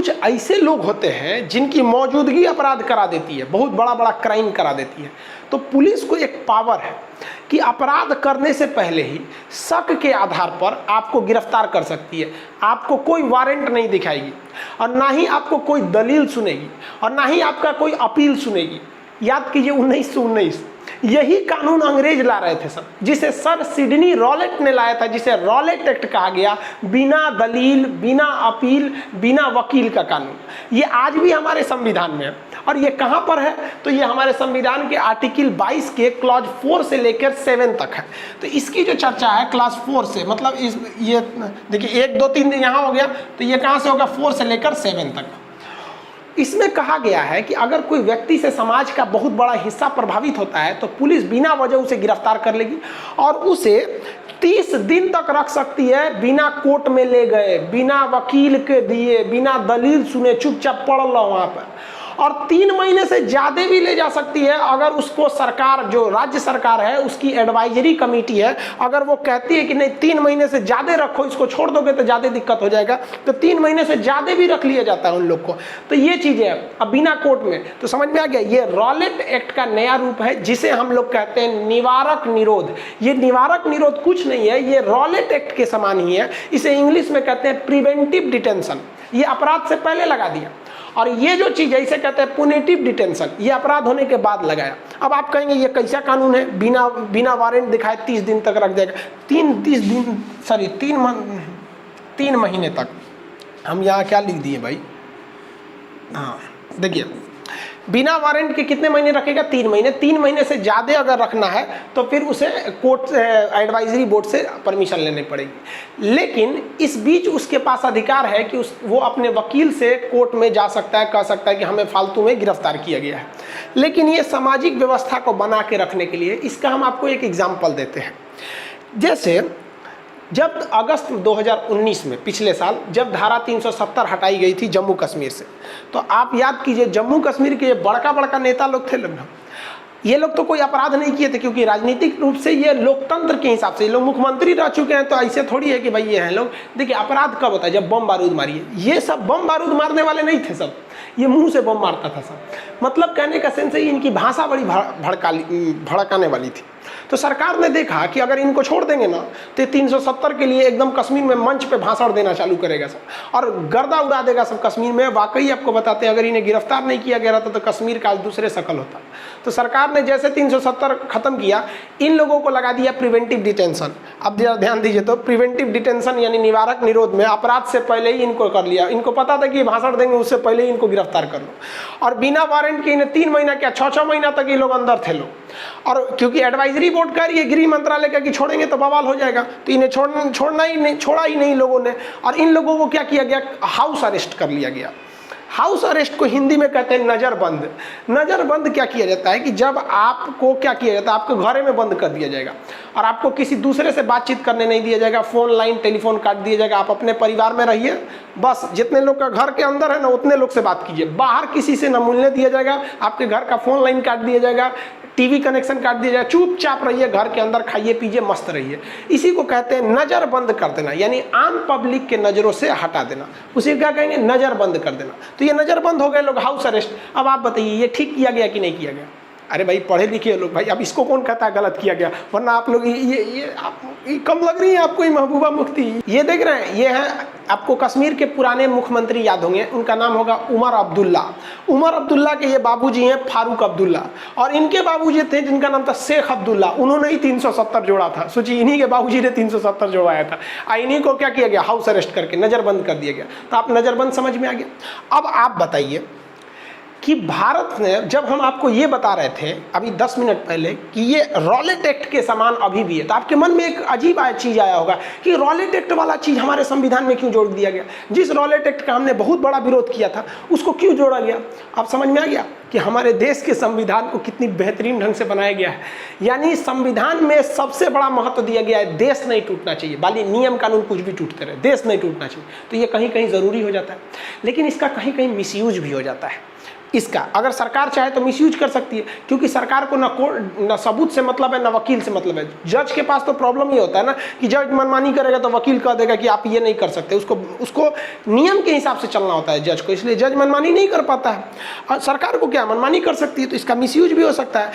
कुछ ऐसे लोग होते हैं जिनकी मौजूदगी अपराध करा देती है, बहुत बड़ा बड़ा क्राइम करा देती है। तो पुलिस को एक पावर है कि अपराध करने से पहले ही शक के आधार पर आपको गिरफ्तार कर सकती है। आपको कोई वारंट नहीं दिखाएगी और ना ही आपको कोई दलील सुनेगी और ना ही आपका कोई अपील सुनेगी। याद कीजिए 1919 यही कानून अंग्रेज ला रहे थे सर, जिसे सर सिडनी रॉलेट ने लाया था, जिसे रॉलेट एक्ट कहा गया। बिना दलील, बिना अपील, बिना वकील का कानून। ये आज भी हमारे संविधान में है। और ये कहाँ पर है? तो ये हमारे संविधान के आर्टिकल 22 के क्लॉज 4 से लेकर 7 तक है। तो इसकी जो चर्चा है क्लास 4 से, मतलब ये देखिए 1 2 3 दिन यहाँ हो गया, तो ये कहाँ से होगा? 4 से लेकर 7 तक। इसमें कहा गया है कि अगर कोई व्यक्ति से समाज का बहुत बड़ा हिस्सा प्रभावित होता है तो पुलिस बिना वजह उसे गिरफ्तार कर लेगी और उसे 30 दिन तक रख सकती है, बिना कोर्ट में ले गए, बिना वकील के दिए, बिना दलील सुने, चुपचाप पड़ लो वहाँ पर। और 3 महीने से ज़्यादा भी ले जा सकती है अगर उसको सरकार, जो राज्य सरकार है उसकी एडवाइजरी कमेटी है, अगर वो कहती है कि नहीं 3 महीने से ज़्यादा रखो, इसको छोड़ दोगे तो ज़्यादा दिक्कत हो जाएगा, तो 3 महीने से ज़्यादा भी रख लिया जाता है उन लोग को। तो ये चीज़ें अब बिना कोर्ट में, तो समझ में आ गया। ये रॉलेट एक्ट का नया रूप है जिसे हम लोग कहते हैं निवारक निरोध। ये निवारक निरोध कुछ नहीं है, ये रॉलेट एक्ट के समान ही है। इसे इंग्लिश में कहते हैं प्रिवेंटिव डिटेंशन। ये अपराध से पहले लगा दिया। और ये जो चीज़ है इसे कहते हैं पुनिटिव डिटेंशन, ये अपराध होने के बाद लगाया। अब आप कहेंगे ये कैसा कानून है, बिना वारंट दिखाए 30 दिन तक रख देगा। 3 महीने तक। हम यहाँ क्या लिख दिए भाई? हाँ देखिए, बिना वारंट के कितने महीने रखेगा? 3 महीने। 3 महीने से ज़्यादा अगर रखना है तो फिर उसे कोर्ट एडवाइजरी बोर्ड से परमिशन लेनी पड़ेगी। लेकिन इस बीच उसके पास अधिकार है कि वो अपने वकील से कोर्ट में जा सकता है, कह सकता है कि हमें फालतू में गिरफ्तार किया गया है। लेकिन ये सामाजिक व्यवस्था को बना के रखने के लिए, इसका हम आपको एक एग्जाम्पल देते हैं। जैसे जब अगस्त 2019 में, पिछले साल, जब धारा 370 हटाई गई थी जम्मू कश्मीर से, तो आप याद कीजिए जम्मू कश्मीर के ये बड़का बड़का नेता लोग थे लोग, ये लोग तो कोई अपराध नहीं किए थे क्योंकि राजनीतिक रूप से ये लोकतंत्र के हिसाब से ये लोग मुख्यमंत्री रह चुके हैं। तो ऐसे थोड़ी है कि भाई ये हैं लोग। देखिए अपराध कब होता है? जब बम बारूद मारिए। ये सब बम बारूद मारने वाले नहीं थे, सब ये मुंह से बम मारता था सब। मतलब कहने का सेंस है इनकी भाषा बड़ी भड़काने वाली थी। तो सरकार ने देखा कि अगर इनको छोड़ देंगे ना तो 370 के लिए एकदम कश्मीर में मंच पे भाषण देना चालू करेगा सब और गर्दा उड़ा देगा सब कश्मीर में। वाकई आपको बताते हैं अगर इन्हें गिरफ्तार नहीं किया गया रहता तो कश्मीर का आज दूसरे शक्ल होता। तो सरकार ने जैसे 370 खत्म किया, इन लोगों को लगा दिया प्रिवेंटिव डिटेंशन। अब जरा ध्यान दीजिए, तो प्रिवेंटिव डिटेंशन यानी निवारक निरोध में अपराध से पहले ही इनको कर लिया। इनको पता था कि भाषण देंगे उससे पहले ही इनको गिरफ्तार कर लो। और बिना वारंट के इन्हें 3 महीना क्या 6 महीना तक ये लोग अंदर थे लोग। और क्योंकि एडवाइजरी बोर्ड कर रही है गृह मंत्रालय का कि छोड़ेंगे तो बवाल हो जाएगा, तो इन्हें छोड़ा ही नहीं लोगों ने। और इन लोगों को क्या किया गया? हाउस अरेस्ट कर लिया गया। हाउस अरेस्ट को हिंदी में कहते हैं नज़रबंद। नज़रबंद क्या किया जाता है कि जब आपको क्या किया जाता है, आपको घरे में बंद कर दिया जाएगा और आपको किसी दूसरे से बातचीत करने नहीं दिया जाएगा। फ़ोन लाइन टेलीफोन काट दिया जाएगा। आप अपने परिवार में रहिए, बस जितने लोग का घर के अंदर है ना उतने लोग से बात कीजिए। बाहर किसी से न मिलने दिया जाएगा। आपके घर का फ़ोन लाइन काट दिया जाएगा, टीवी कनेक्शन काट दिया जाएगा। चुपचाप रहिए घर के अंदर, खाइए पीजिए, मस्त रहिए। इसी को कहते हैं नज़र बंद कर देना, यानी आम पब्लिक के नज़रों से हटा देना। उसे क्या कहेंगे? नज़र बंद कर देना। तो ये नज़र बंद हो गए लोग, हाउस अरेस्ट। अब आप बताइए ये ठीक किया गया कि नहीं किया गया? अरे भाई पढ़े लिखे लोग भाई, अब इसको कौन कहता है गलत किया गया? वरना आप लोग ये कम लग रही है आपको ये महबूबा मुफ्ती। ये देख रहे हैं, ये है आपको कश्मीर के पुराने मुख्यमंत्री याद होंगे, उनका नाम होगा उमर अब्दुल्ला। उमर अब्दुल्ला के ये बाबूजी हैं फारूक अब्दुल्ला, और इनके बाबूजी थे जिनका नाम था शेख अब्दुल्ला। उन्होंने ही 370 जोड़ा था। सोचिए इन्हीं के बाबूजी ने 370 जोड़ाया था। इन्हीं को क्या किया गया? हाउस अरेस्ट करके नज़रबंद कर दिया गया। तो आप नज़रबंद समझ में आ गया। अब आप बताइए कि भारत ने, जब हम आपको ये बता रहे थे अभी 10 मिनट पहले कि ये रॉलेट एक्ट के समान अभी भी है, तो आपके मन में एक अजीब चीज़ आया होगा कि रॉलेट एक्ट वाला चीज़ हमारे संविधान में क्यों जोड़ दिया गया? जिस रॉलेट एक्ट का हमने बहुत बड़ा विरोध किया था उसको क्यों जोड़ा गया? आप समझ में आ गया कि हमारे देश के संविधान को कितनी बेहतरीन ढंग से बनाया गया है। यानी संविधान में सबसे बड़ा महत्व दिया गया है, देश नहीं टूटना चाहिए। बाली नियम कानून कुछ भी टूटते रहे, देश नहीं टूटना चाहिए। तो ये कहीं कहीं ज़रूरी हो जाता है, लेकिन इसका कहीं कहीं मिसयूज भी हो जाता है। इसका अगर सरकार चाहे तो मिसयूज कर सकती है, क्योंकि सरकार को न सबूत से मतलब है, न वकील से मतलब है। जज के पास तो प्रॉब्लम ये होता है ना कि जज मनमानी करेगा तो वकील कह देगा कि आप ये नहीं कर सकते, उसको नियम के हिसाब से चलना होता है जज को, इसलिए जज मनमानी नहीं कर पाता है। और सरकार को क्या मनमानी कर सकती है, तो इसका मिसयूज भी हो सकता है।